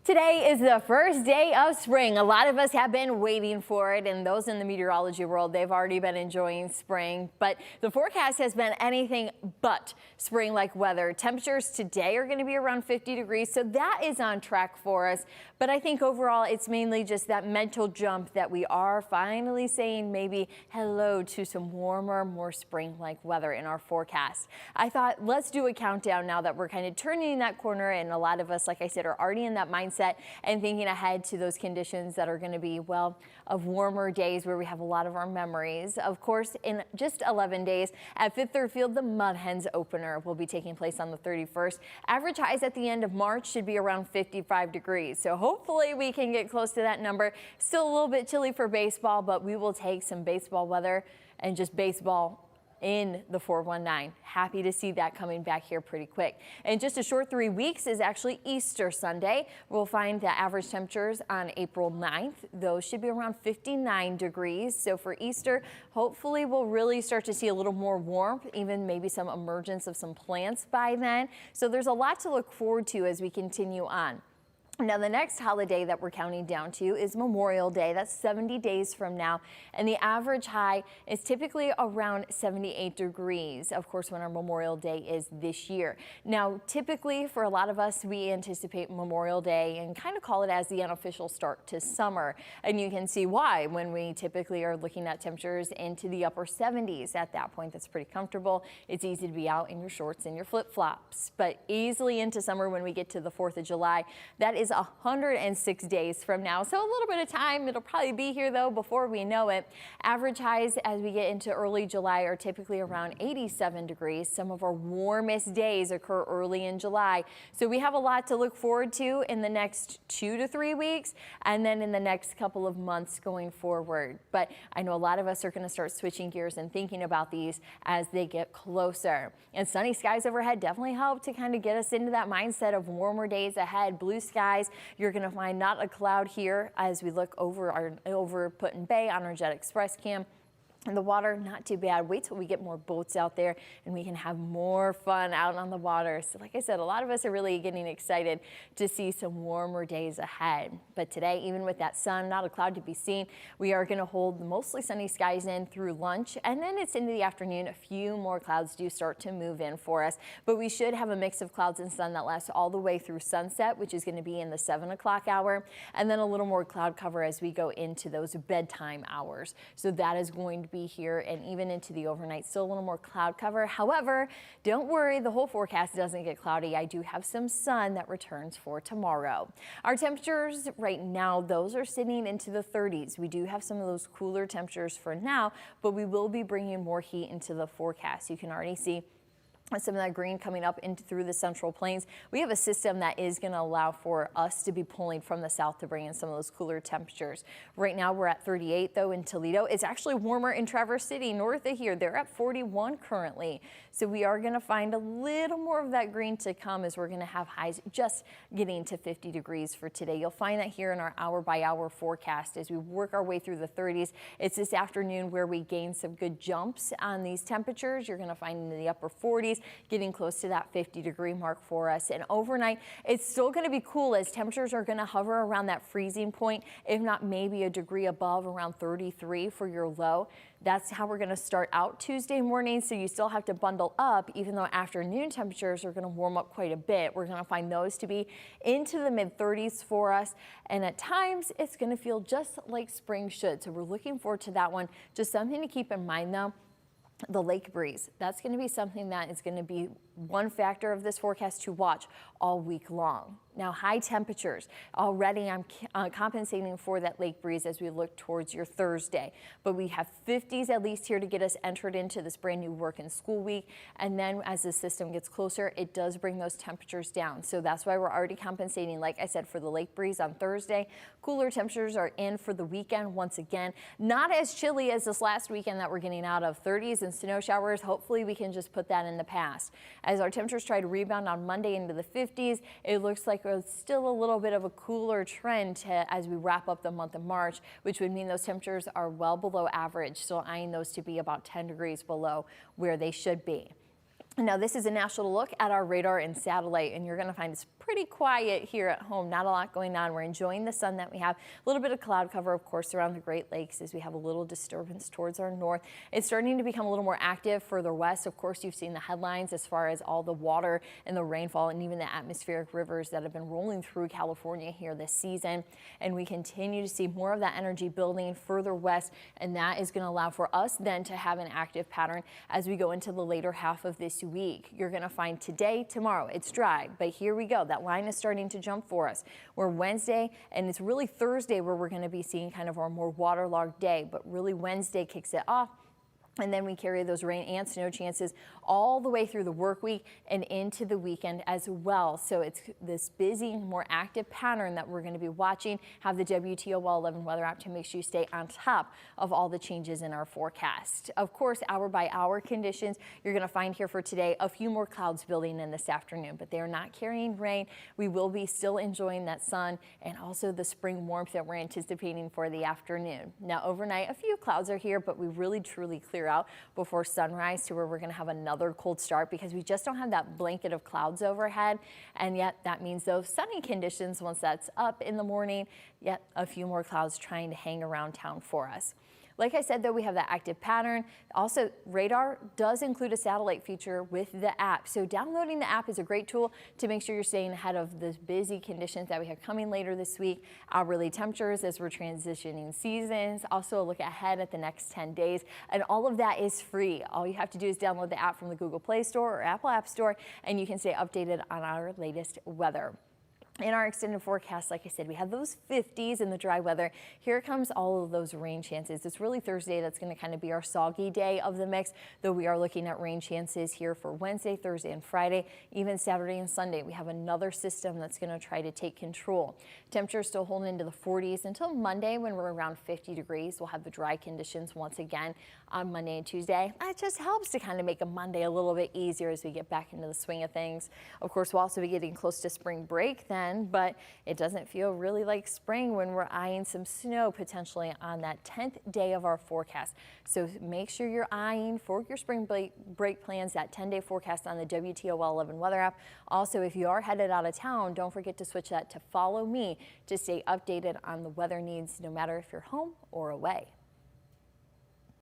Today is the first day of spring. A lot of us have been waiting for it, and those in the meteorology world, they've already been enjoying spring. But the forecast has been anything but spring-like weather. Temperatures today are going to be around 50 degrees, so that is on track for us. But I think overall, it's mainly just that mental jump that we are finally saying maybe hello to some warmer, more spring-like weather in our forecast. I thought, let's do a countdown now that we're kind of turning that corner, and a lot of us, like I said, are already in that mindset and thinking ahead to those conditions that are going to be, well, of warmer days where we have a lot of our memories. Of course, in just 11 days at Fifth Third Field, the Mud Hens opener will be taking place on the 31st. Average highs at the end of March should be around 55 degrees. So hopefully we can get close to that number. Still a little bit chilly for baseball, but we will take some baseball weather and just baseball in the 419. Happy to see that coming back here pretty quick. In just a short 3 weeks is actually Easter Sunday. We'll find the average temperatures on April 9th. Those should be around 59 degrees. So for Easter, hopefully we'll really start to see a little more warmth, even maybe some emergence of some plants by then. So there's a lot to look forward to as we continue on. Now, the next holiday that we're counting down to is Memorial Day. That's 70 days from now, and the average high is typically around 78 degrees, of course, when our Memorial Day is this year. Now, typically, for a lot of us, we anticipate Memorial Day and kind of call it as the unofficial start to summer, and you can see why when we typically are looking at temperatures into the upper 70s. At that point, that's pretty comfortable. It's easy to be out in your shorts and your flip-flops, but easily into summer when we get to the 4th of July. That is 106 days from now, so a little bit of time. It'll probably be here though before we know it. Average highs as we get into early July are typically around 87 degrees. Some of our warmest days occur early in July, so we have a lot to look forward to in the next 2 to 3 weeks and then in the next couple of months going forward. But I know a lot of us are going to start switching gears and thinking about these as they get closer. And sunny skies overhead definitely help to kind of get us into that mindset of warmer days ahead. Blue skies. You're going to find not a cloud here as we look over Put-in Bay on our Jet Express cam. And the water, not too bad. Wait till we get more boats out there and we can have more fun out on the water. So like I said, a lot of us are really getting excited to see some warmer days ahead. But today, even with that sun, not a cloud to be seen, we are going to hold mostly sunny skies in through lunch. And then it's into the afternoon. A few more clouds do start to move in for us. But we should have a mix of clouds and sun that lasts all the way through sunset, which is going to be in the 7 o'clock hour. And then a little more cloud cover as we go into those bedtime hours. So that is going to be here and even into the overnight. Still a little more cloud cover. However, don't worry, the whole forecast doesn't get cloudy. I do have some sun that returns for tomorrow. Our temperatures right now, those are sitting into the 30s. We do have some of those cooler temperatures for now, but we will be bringing more heat into the forecast. You can already see some of that green coming up into through the central plains. We have a system that is going to allow for us to be pulling from the south to bring in some of those cooler temperatures. Right now we're at 38 though in Toledo. It's actually warmer in Traverse City north of here. They're at 41 currently. So we are going to find a little more of that green to come as we're going to have highs just getting to 50 degrees for today. You'll find that here in our hour by hour forecast as we work our way through the 30s. It's this afternoon where we gain some good jumps on these temperatures. You're going to find in the upper 40s. Getting close to that 50 degree mark for us. And overnight, it's still going to be cool as temperatures are going to hover around that freezing point, if not maybe a degree above, around 33 for your low. That's how we're going to start out Tuesday morning. So you still have to bundle up, even though afternoon temperatures are going to warm up quite a bit. We're going to find those to be into the mid 30s for us. And at times, it's going to feel just like spring should. So we're looking forward to that one. Just something to keep in mind though. The lake breeze, that's going to be something that is going to be one factor of this forecast to watch all week long. Now, high temperatures, already I'm compensating for that lake breeze as we look towards your Thursday. But we have 50s at least here to get us entered into this brand new work and school week. And then as the system gets closer, it does bring those temperatures down. So that's why we're already compensating, like I said, for the lake breeze on Thursday. Cooler temperatures are in for the weekend once again. Not as chilly as this last weekend that we're getting out of. 30s and snow showers. Hopefully we can just put that in the past. As our temperatures try to rebound on Monday into the 50s, it looks like it's still a little bit of a cooler trend as we wrap up the month of March, which would mean those temperatures are well below average. Still eyeing those to be about 10 degrees below where they should be. Now, this is a national look at our radar and satellite, and you're going to find it's pretty quiet here at home. Not a lot going on. We're enjoying the sun that we have. A little bit of cloud cover, of course, around the Great Lakes as we have a little disturbance towards our north. It's starting to become a little more active further west. Of course, you've seen the headlines as far as all the water and the rainfall and even the atmospheric rivers that have been rolling through California here this season. And we continue to see more of that energy building further west, and that is going to allow for us then to have an active pattern as we go into the later half of this week. You're going to find today, tomorrow, it's dry, but here we go. That line is starting to jump for us. We're Wednesday, and it's really Thursday where we're going to be seeing kind of our more waterlogged day, but really Wednesday kicks it off. And then we carry those rain and snow chances all the way through the work week and into the weekend as well. So it's this busy, more active pattern that we're going to be watching. Have the WTOL 11 weather app to make sure you stay on top of all the changes in our forecast. Of course, hour by hour conditions you're going to find here for today. A few more clouds building in this afternoon, but they are not carrying rain. We will be still enjoying that sun and also the spring warmth that we're anticipating for the afternoon. Now, overnight, a few clouds are here, but we really truly clear out before sunrise to where we're going to have another cold start because we just don't have that blanket of clouds overhead. And yet that means those sunny conditions once that's up in the morning, yet a few more clouds trying to hang around town for us. Like I said, though, we have that active pattern. Also, radar does include a satellite feature with the app. So downloading the app is a great tool to make sure you're staying ahead of the busy conditions that we have coming later this week. Hourly temperatures as we're transitioning seasons. Also a look ahead at the next 10 days. And all of that is free. All you have to do is download the app from the Google Play Store or Apple App Store, and you can stay updated on our latest weather. In our extended forecast, like I said, we have those 50s in the dry weather. Here comes all of those rain chances. It's really Thursday that's going to kind of be our soggy day of the mix, though we are looking at rain chances here for Wednesday, Thursday, and Friday. Even Saturday and Sunday, we have another system that's going to try to take control. Temperatures still holding into the 40s until Monday when we're around 50 degrees. We'll have the dry conditions once again on Monday and Tuesday. It just helps to kind of make a Monday a little bit easier as we get back into the swing of things. Of course, we'll also be getting close to spring break then, but it doesn't feel really like spring when we're eyeing some snow potentially on that 10th day of our forecast. So make sure you're eyeing for your spring break plans that 10-day forecast on the WTOL 11 weather app. Also, if you are headed out of town, don't forget to switch that to Follow Me to stay updated on the weather needs no matter if you're home or away.